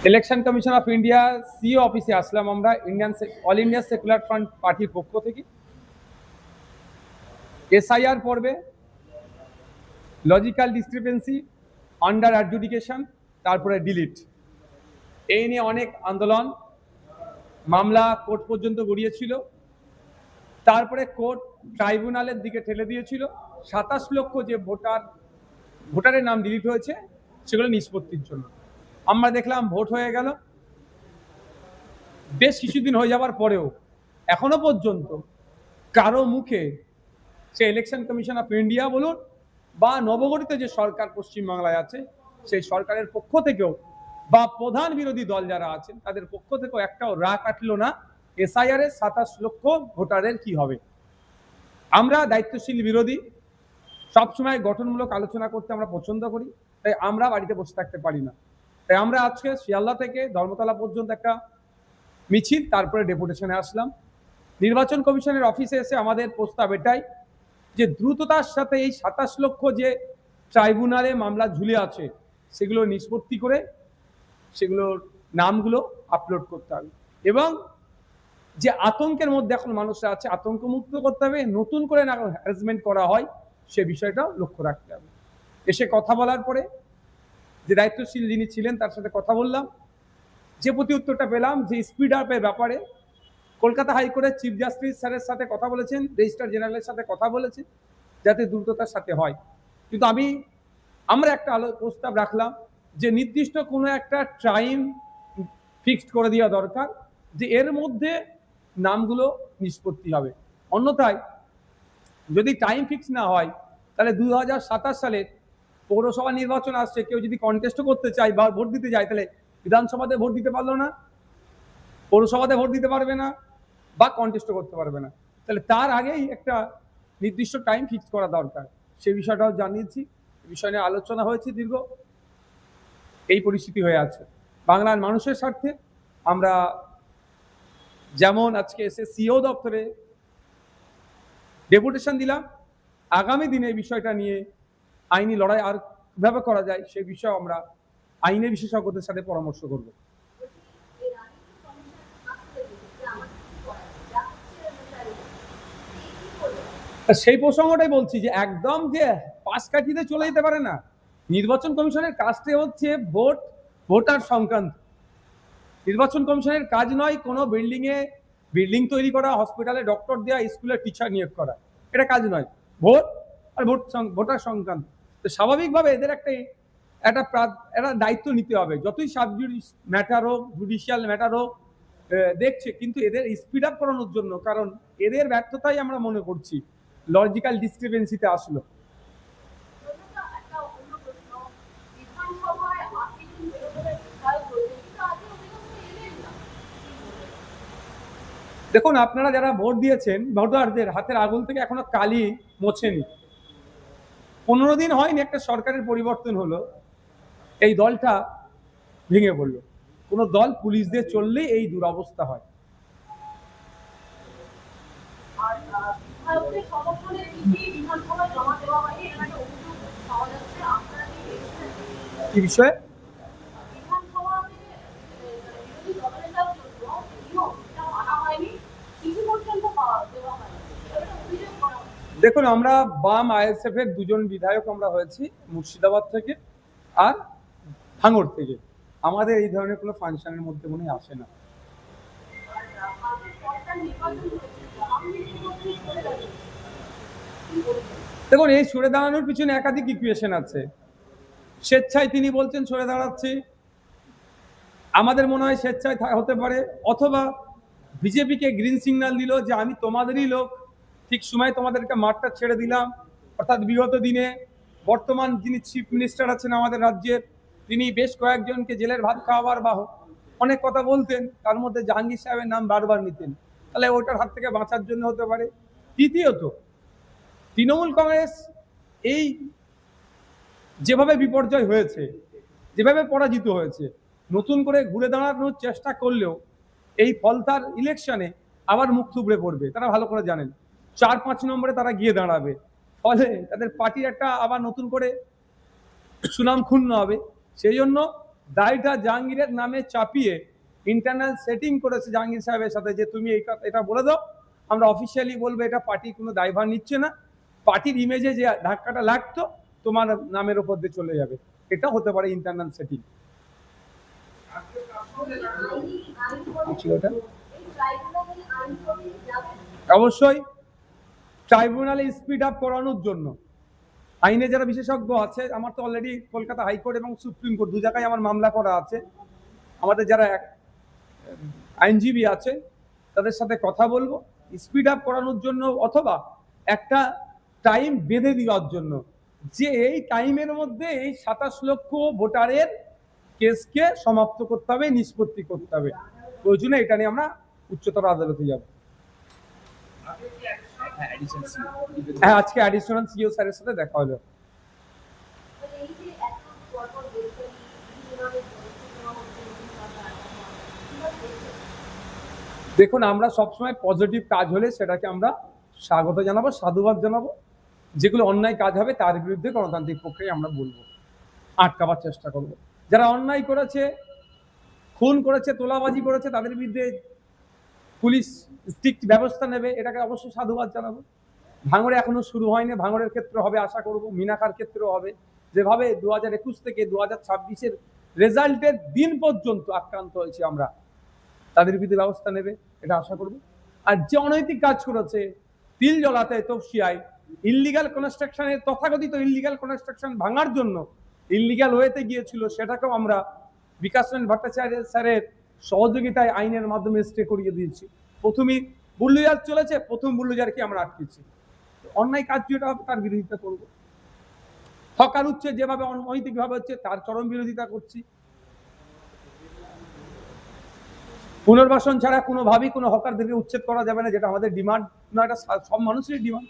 Election commission of India CO অফিসে আসলাম আমরা অল ইন্ডিয়া সেকুলার ফ্রন্ট পার্টির পক্ষ থেকে। এসআইআর পর্বে লজিক্যাল ডিসক্রিপেন্সি, আন্ডার অ্যাডজুডিকেশন, তারপরে ডিলিট, এই নিয়ে অনেক আন্দোলন, মামলা কোর্ট পর্যন্ত গড়িয়েছিল। তারপরে কোর্ট ট্রাইব্যুনালের দিকে ঠেলে দিয়েছিল 27 লক্ষ যে ভোটারের নাম ডিলিট হয়েছে সেগুলো নিষ্পত্তির জন্য। আমরা দেখলাম ভোট হয়ে গেল, বেশ কিছুদিন হয়ে যাওয়ার পরেও এখনো পর্যন্ত কারো মুখে সে ইলেকশন কমিশন অফ ইন্ডিয়া বলুন বা নবগঠিত যে সরকার পশ্চিমবাংলায় আছে সেই সরকারের পক্ষ থেকেও বা প্রধান বিরোধী দল যারা আছেন তাদের পক্ষ থেকেও একটাও রা কাটলো না এসআইআর এর 27 লক্ষ ভোটারের কি হবে। আমরা দায়িত্বশীল বিরোধী, সবসময় গঠনমূলক আলোচনা করতে আমরা পছন্দ করি, তাই আমরা বাড়িতে বসে থাকতে পারি না। তাই আমরা আজকে শিয়ালদা থেকে ধর্মতলা পর্যন্ত একটা মিছিল, তারপরে ডেপুটেশনে আসলাম। নির্বাচন কমিশনের অফিসে এসে আমাদের প্রস্তাব এটাই যে দ্রুততার সাথে এই 27 লক্ষ যে ট্রাইব্যুনালে মামলা ঝুলে আছে সেগুলো নিষ্পত্তি করে সেগুলোর নামগুলো আপলোড করতে হবে এবং যে আতঙ্কের মধ্যে এখন মানুষরা আছে আতঙ্ক মুক্ত করতে হবে, নতুন করে না হ্যারাসমেন্ট করা হয় সে বিষয়টাও লক্ষ্য রাখতে হবে। এসে কথা বলার পরে যে দায়িত্বশীল যিনি ছিলেন তার সাথে কথা বললাম, যে প্রতি উত্তরটা পেলাম যে স্পিড আপের ব্যাপারে কলকাতা হাইকোর্টের চিফ জাস্টিস স্যারের সাথে কথা বলেছেন, রেজিস্ট্রার জেনারেলের সাথে কথা বলেছেন যাতে দ্রুততার সাথে হয়। কিন্তু আমরা একটা প্রস্তাব রাখলাম যে নির্দিষ্ট কোনো একটা টাইম ফিক্সড করে দেওয়া দরকার যে এর মধ্যে নামগুলো নিষ্পত্তি হবে। অন্যথায় যদি টাইম ফিক্স না হয় তাহলে 2027 সালে পৌরসভা নির্বাচন আসছে, কেউ যদি কন্টেস্ট করতে চায় বা ভোট দিতে যায় তাহলে বিধানসভাতে ভোট দিতে পারলো না, পৌরসভাতে ভোট দিতে পারবে না বা কন্টেস্ট করতে পারবে না। তাহলে তার আগেই একটা নির্দিষ্ট টাইম ফিক্স করা দরকার, সেই বিষয়টাও জানিয়েছি। বিষয় নিয়ে আলোচনা হয়েছে দীর্ঘ, এই পরিস্থিতি হয়ে আছে। বাংলার মানুষের স্বার্থে আমরা যেমন আজকে এসে সিও দপ্তরে ডেপুটেশন দিলাম, আগামী দিনে বিষয়টা নিয়ে আইনি লড়াই আর কিভাবে করা যায় সেই বিষয়ে আমরা আইনের বিশেষজ্ঞদের সাথে পরামর্শ করব। সেই প্রসঙ্গটাই বলছি যে একদম যে পাশ কাটিয়ে চলে যেতে পারে না। নির্বাচন কমিশনের কাজটা হচ্ছে ভোটার সংক্রান্ত। নির্বাচন কমিশনের কাজ নয় কোনো বিল্ডিং তৈরি করা, হসপিটালে ডক্টর দেওয়া, স্কুলের টিচার নিয়োগ করা, এটা কাজ নয়। ভোট আর ভোটার সংক্রান্ত। তো স্বাভাবিকভাবে এদের একটা দায়িত্ব নিতে হবে, যতই সাব ম্যাটার হোক, জুডিশিয়াল ম্যাটার হোক দেখছে, কিন্তু এদের স্পিড আপ করানোর জন্য, কারণ এদের ব্যর্থতাই আমরা মনে করছি লজিক্যাল ডিসক্রিপেন্সিতে আসলো। দেখুন, আপনারা যারা ভোট দিয়েছেন ভোটারদের হাতের আগুন থেকে এখনো কালি মোছেনি। 15 দিন হয়নি একটা সরকারের পরিবর্তন হলো, এই দলটা ভেঙে পড়লো। কোনো দল পুলিশ দিয়ে চললেই এই দুরবস্থা হয়। কি বিষয়ে? দেখুন, আমরা বাম আইএসএফ এর দুজন বিধায়ক আমরা হয়েছি মুর্শিদাবাদ থেকে আর ভাঙড় থেকে। আমাদের এই ধরনের কোনো ফাংশনের মধ্যে মনে আসে না। দেখুন, এই সরে দাঁড়ানোর পিছনে একাধিক ইকুয়েশন আছে। স্বেচ্ছায় তিনি বলছেন সরে দাঁড়াচ্ছি, আমাদের মনে হয় স্বেচ্ছায় হতে পারে, অথবা বিজেপিকে গ্রিন সিগন্যাল দিল যে আমি তোমাদেরই লোক, ঠিক সময় তোমাদেরকে মাঠটা ছেড়ে দিলাম। অর্থাৎ বিগত দিনে বর্তমান যিনি চিফ মিনিস্টার আছেন আমাদের রাজ্যের, তিনি বেশ কয়েকজনকে জেলের ভাত খাওয়াবার বা অনেক কথা বলতেন, তার মধ্যে জাহাঙ্গীর সাহেবের নাম বারবার নিতেন, তাহলে ওটার হাত থেকে বাঁচার জন্য হতে পারে। তৃতীয়ত, তৃণমূল কংগ্রেস এই যেভাবে বিপর্যয় হয়েছে, যেভাবে পরাজিত হয়েছে, নতুন করে ঘুরে দাঁড়ানোর চেষ্টা করলেও এই ফলতার ইলেকশনে আবার মুখ থুবড়ে পড়বে, তারা ভালো করে জানেন। 4-5 নম্বরে তারা গিয়ে দাঁড়াবে, ফলে তাদের পার্টির একটা আবার নতুন করে সুনাম ক্ষুণ্ণ হবে। সেই জন্য দায়টা জাহাঙ্গীরের নামে চাপিয়ে ইন্টারনাল সেটিং করেছে জাহাঙ্গীর সাহেবের সাথে যে তুমি এটা বলে দাও, আমরা অফিসিয়ালি বলবো এটা পার্টি কোনো দায়ভার নিচ্ছে না, পার্টির ইমেজে যে ধাক্কাটা লাগতো তোমার নামের উপর দিয়ে চলে যাবে। এটা হতে পারে ইন্টারনাল সেটিং। অবশ্যই ট্রাইব্যুনালে স্পিড আপ করানোর জন্য আইনে যারা বিশেষজ্ঞ আছে, আমার তো অলরেডি কলকাতা হাইকোর্ট এবং সুপ্রিম কোর্ট দু জায়গায় আমার মামলা করা আছে, আমাদের যারা আইনজীবী আছে তাদের সাথে কথা বলবো স্পিড আপ করানোর জন্য, অথবা একটা টাইম বেঁধে দেওয়ার জন্য যে এই টাইমের মধ্যে এই 27 লক্ষ ভোটারের কেসকে সমাপ্ত করতে হবে, নিষ্পত্তি করতে হবে। প্রয়োজনে এটা নিয়ে আমরা উচ্চতর আদালতে যাব। হ্যাঁ, আজকে অ্যাডিশনাল সিও স্যারের সাথে দেখা হলো। দেখুন, আমরা সবসময় পজিটিভ কাজ হলে সেটাকে আমরা স্বাগত জানাবো, সাধুবাদ জানাবো। যেগুলো অন্যায় কাজ হবে তার বিরুদ্ধে গণতান্ত্রিক পক্ষে আমরা বলবো, আটকাবার চেষ্টা করবো। যারা অন্যায় করেছে, খুন করেছে, তোলাবাজি করেছে, তাদের বিরুদ্ধে পুলিশ স্ট্রিক্ট ব্যবস্থা নেবে, এটাকে অবশ্যই সাধুবাদ জানাবো। ভাঙড়ে এখনো শুরু হয়নি, ভাঙড়ের ক্ষেত্রে হবে আশা করব, মিনাখার ক্ষেত্রেও হবে। যেভাবে 2021 থেকে 2026-এর রেজাল্টের দিন পর্যন্ত আক্রান্ত হয়েছে আমরা, তাদের বিরুদ্ধে ব্যবস্থা নেবে এটা আশা করব। আর যে অনৈতিক কাজ করেছে তিল জলাতে তফসিয়ায় ইল্লিগাল কনস্ট্রাকশনের, তথাকথিত ইল্লিগাল কনস্ট্রাকশন ভাঙার জন্য ইল্লিগাল ওয়েতে গিয়েছিল, সেটাকেও আমরা বিকাশ রঞ্জন ভট্টাচার্য স্যারের সহযোগিতায় আইনের মাধ্যমে স্টে করিয়ে দিয়েছি। প্রথমেই বুল্ডোজার চলেছে, প্রথম বুল্ডোজারকে আমরা আটকেছি। অন্যায় কাজ যেটা হবে তার বিরোধিতা করব। হকার উচ্ছে যেভাবে অনৈতিক ভাবে হচ্ছে তার চরম বিরোধিতা করছি। পুনর্বাসন ছাড়া কোনোভাবেই কোনো হকারদেরকে উচ্ছেদ করা যাবে না, যেটা আমাদের ডিমান্ড না, এটা সব মানুষেরই ডিমান্ড।